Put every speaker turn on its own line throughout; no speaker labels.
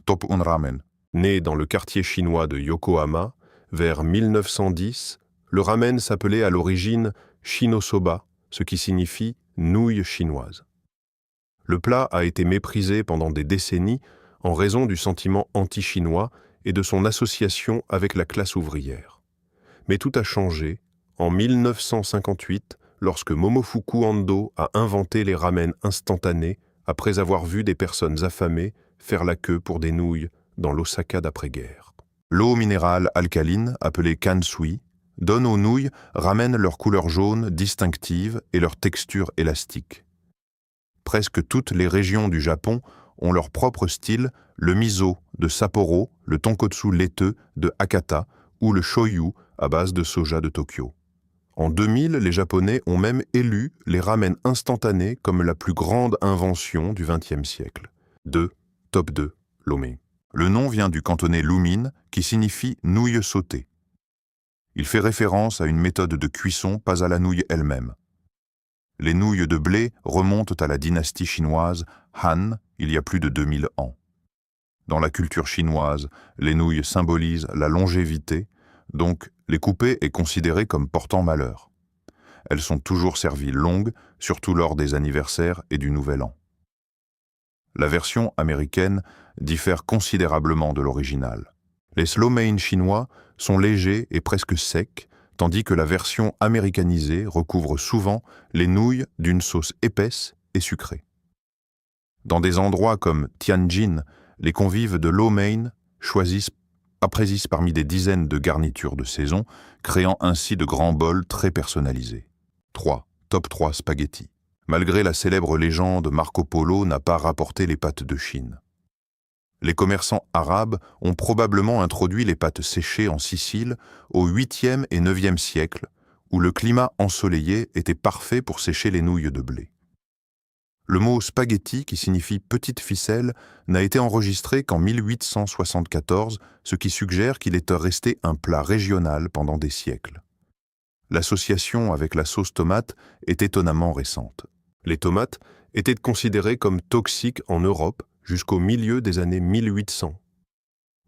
Top un ramen.
Né dans le quartier chinois de Yokohama, vers 1910, le ramen s'appelait à l'origine shinosoba, ce qui signifie nouilles chinoises. Le plat a été méprisé pendant des décennies en raison du sentiment anti-chinois et de son association avec la classe ouvrière. Mais tout a changé en 1958, lorsque Momofuku Ando a inventé les ramen instantanés après avoir vu des personnes affamées faire la queue pour des nouilles dans l'Osaka d'après-guerre.
L'eau minérale alcaline, appelée kansui, donne aux nouilles, ramène leur couleur jaune distinctive et leur texture élastique. Presque toutes les régions du Japon ont leur propre style, le miso de Sapporo, le tonkotsu laiteux de Hakata ou le shoyu à base de soja de Tokyo. En 2000, les Japonais ont même élu les ramen instantanés comme la plus grande invention du XXe siècle. 2. Top 2. Lomé. Le nom vient du cantonais lumine, qui signifie nouille sautée. Il fait référence à une méthode de cuisson, pas à la nouille elle-même. Les nouilles de blé remontent à la dynastie chinoise Han, il y a plus de 2000 ans. Dans la culture chinoise, les nouilles symbolisent la longévité, donc les couper est considéré comme portant malheur. Elles sont toujours servies longues, surtout lors des anniversaires et du Nouvel An. La version américaine diffère considérablement de l'original. Les slow mein chinois sont légers et presque secs, tandis que la version américanisée recouvre souvent les nouilles d'une sauce épaisse et sucrée. Dans des endroits comme Tianjin, les convives de lo mein apprécient parmi des dizaines de garnitures de saison, créant ainsi de grands bols très personnalisés. 3. Top 3 spaghettis. Malgré la célèbre légende, Marco Polo n'a pas rapporté les pâtes de Chine. Les commerçants arabes ont probablement introduit les pâtes séchées en Sicile au 8e et 9e siècle, où le climat ensoleillé était parfait pour sécher les nouilles de blé. Le mot spaghetti, qui signifie petite ficelle, n'a été enregistré qu'en 1874, ce qui suggère qu'il est resté un plat régional pendant des siècles. L'association avec la sauce tomate est étonnamment récente. Les tomates étaient considérées comme toxiques en Europe jusqu'au milieu des années 1800.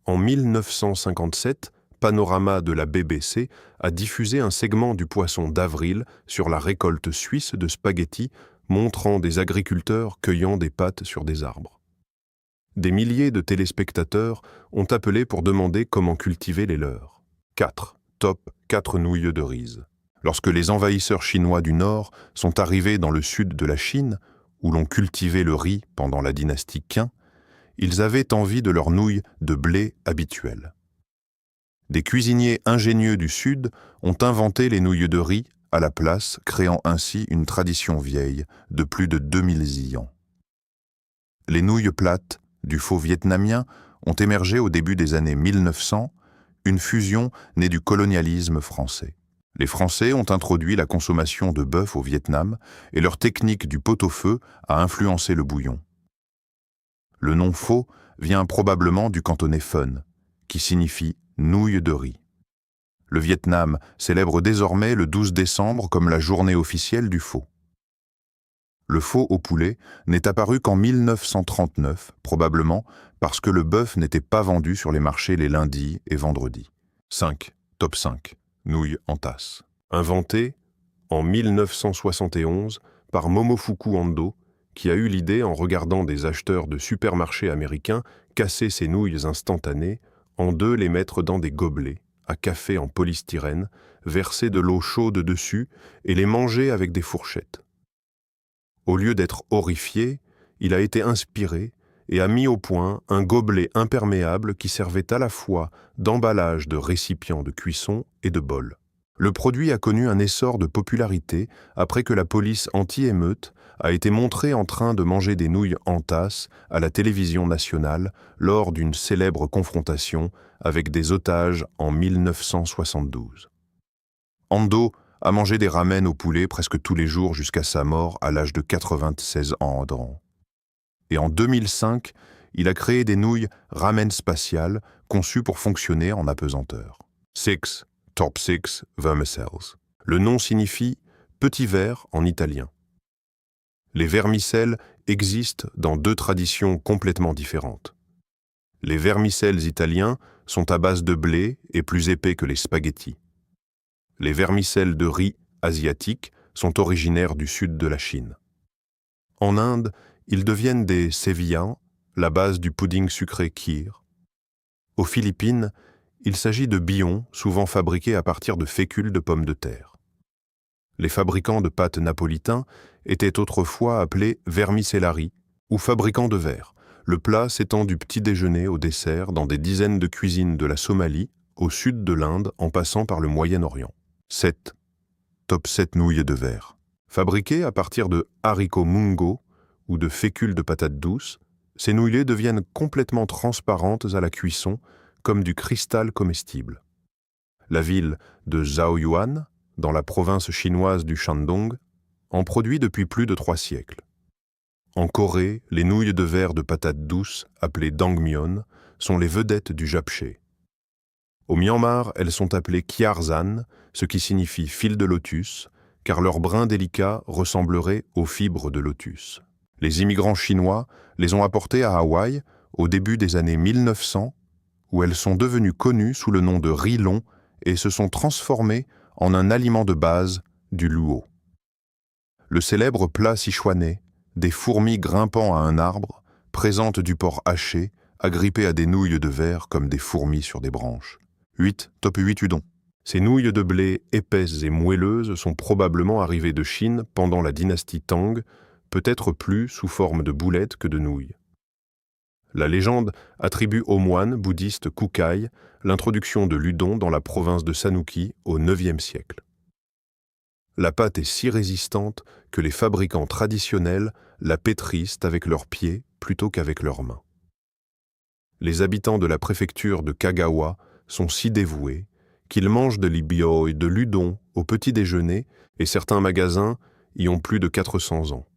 En 1957, Panorama de la BBC a diffusé un segment du Poisson d'avril sur la récolte suisse de spaghettis, montrant des agriculteurs cueillant des pâtes sur des arbres. Des milliers de téléspectateurs ont appelé pour demander comment cultiver les leurs. 4. Top 4 nouilles de riz. Lorsque les envahisseurs chinois du Nord sont arrivés dans le sud de la Chine, où l'on cultivait le riz pendant la dynastie Qin, ils avaient envie de leurs nouilles de blé habituelles. Des cuisiniers ingénieux du Sud ont inventé les nouilles de riz à la place, créant ainsi une tradition vieille de plus de 2000 ans. Les nouilles plates du faux vietnamien ont émergé au début des années 1900, une fusion née du colonialisme français. Les Français ont introduit la consommation de bœuf au Vietnam et leur technique du pot-au-feu a influencé le bouillon. Le nom faux vient probablement du cantonais fun, qui signifie nouilles de riz. Le Vietnam célèbre désormais le 12 décembre comme la journée officielle du faux. Le faux au poulet n'est apparu qu'en 1939, probablement parce que le bœuf n'était pas vendu sur les marchés les lundis et vendredis. 5. Top 5. Nouilles en tasse. Inventé en 1971 par Momofuku Ando, qui a eu l'idée en regardant des acheteurs de supermarchés américains casser ces nouilles instantanées, en deux les mettre dans des gobelets à café en polystyrène, verser de l'eau chaude dessus et les manger avec des fourchettes. Au lieu d'être horrifié, il a été inspiré et a mis au point un gobelet imperméable qui servait à la fois d'emballage de récipients de cuisson et de bol. Le produit a connu un essor de popularité après que la police anti-émeute a été montrée en train de manger des nouilles en tasse à la télévision nationale lors d'une célèbre confrontation avec des otages en 1972. Ando a mangé des ramen au poulet presque tous les jours jusqu'à sa mort à l'âge de 96 ans. Et en 2005, il a créé des nouilles ramen spatiales conçues pour fonctionner en apesanteur. 6. Top 6 Vermicelles. Le nom signifie « petit ver » en italien. Les vermicelles existent dans deux traditions complètement différentes.
Les vermicelles italiens sont à base de blé et plus épais que les spaghettis. Les vermicelles de riz asiatiques sont originaires du sud de la Chine. En Inde, ils deviennent des sévillans, la base du pudding sucré kheer. Aux Philippines, il s'agit de bihons, souvent fabriqués à partir de fécule de pommes de terre. Les fabricants de pâtes napolitains étaient autrefois appelés vermicellarii ou fabricants de verre. Le plat s'étend du petit déjeuner au dessert dans des dizaines de cuisines de la Somalie au sud de l'Inde en passant par le Moyen-Orient. 7. Top 7 nouilles de verre. Fabriquées à partir de haricots mungo ou de fécule de patates douces, ces nouillets deviennent complètement transparentes à la cuisson comme du cristal comestible. La ville de Zhaoyuan, dans la province chinoise du Shandong, en produit depuis plus de 3 siècles. En Corée, les nouilles de verre de patates douces, appelées dangmyeon, sont les vedettes du japchae. Au Myanmar, elles sont appelées kyarzan, ce qui signifie fil de lotus, car leur brin délicat ressemblerait aux fibres de lotus. Les immigrants chinois les ont apportées à Hawaï au début des années 1900, où elles sont devenues connues sous le nom de riz long et se sont transformées en un aliment de base, du luo. Le célèbre plat sichuanais, des fourmis grimpant à un arbre, présente du porc haché, agrippé à des nouilles de verre comme des fourmis sur des branches. 8. Top 8 udon. Ces nouilles de blé épaisses et moelleuses sont probablement arrivées de Chine pendant la dynastie Tang, peut-être plus sous forme de boulettes que de nouilles. La légende attribue au moine bouddhiste Kukai l'introduction de l'udon dans la province de Sanuki au IXe siècle. La pâte est si résistante que les fabricants traditionnels la pétrissent avec leurs pieds plutôt qu'avec leurs mains. Les habitants de la préfecture de Kagawa sont si dévoués qu'ils mangent de l'ibyo et de l'udon au petit déjeuner et certains magasins y ont plus de 400 ans.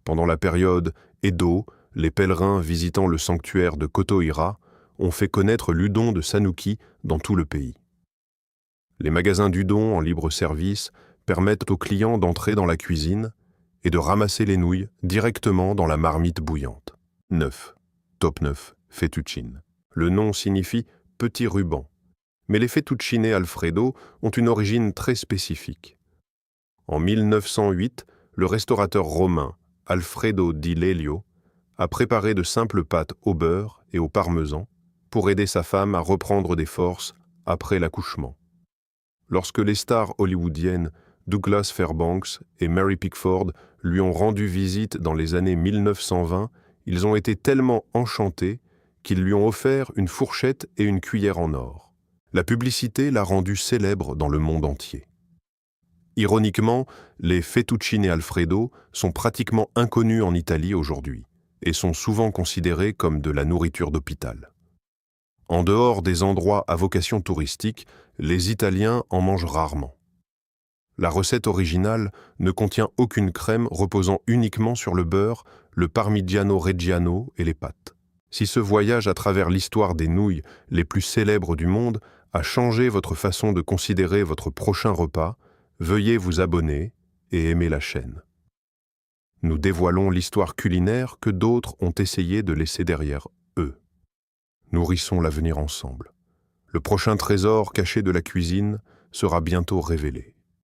Pendant la période Edo, les pèlerins visitant le sanctuaire de Kotohira ont fait connaître l'udon de Sanuki dans tout le pays. Les magasins d'udon en libre service permettent aux clients d'entrer dans la cuisine et de ramasser les nouilles directement dans la marmite bouillante. 9. Top 9. Fettuccine. Le nom signifie « petit ruban », mais les fettuccine Alfredo ont une origine très spécifique. En 1908, le restaurateur romain Alfredo di Lelio a préparé de simples pâtes au beurre et au parmesan pour aider sa femme à reprendre des forces après l'accouchement. Lorsque les stars hollywoodiennes Douglas Fairbanks et Mary Pickford lui ont rendu visite dans les années 1920, ils ont été tellement enchantés qu'ils lui ont offert une fourchette et une cuillère en or. La publicité l'a rendu célèbre dans le monde entier. Ironiquement, les fettuccine Alfredo sont pratiquement inconnus en Italie aujourd'hui et sont souvent considérés comme de la nourriture d'hôpital. En dehors des endroits à vocation touristique, les Italiens en mangent rarement. La recette originale ne contient aucune crème reposant uniquement sur le beurre, le parmigiano reggiano et les pâtes. Si ce voyage à travers l'histoire des nouilles les plus célèbres du monde a changé votre façon de considérer votre prochain repas, veuillez vous abonner et aimer la chaîne. Nous dévoilons l'histoire culinaire que d'autres ont essayé de laisser derrière eux. Nourrissons l'avenir ensemble. Le prochain trésor caché de la cuisine sera bientôt révélé.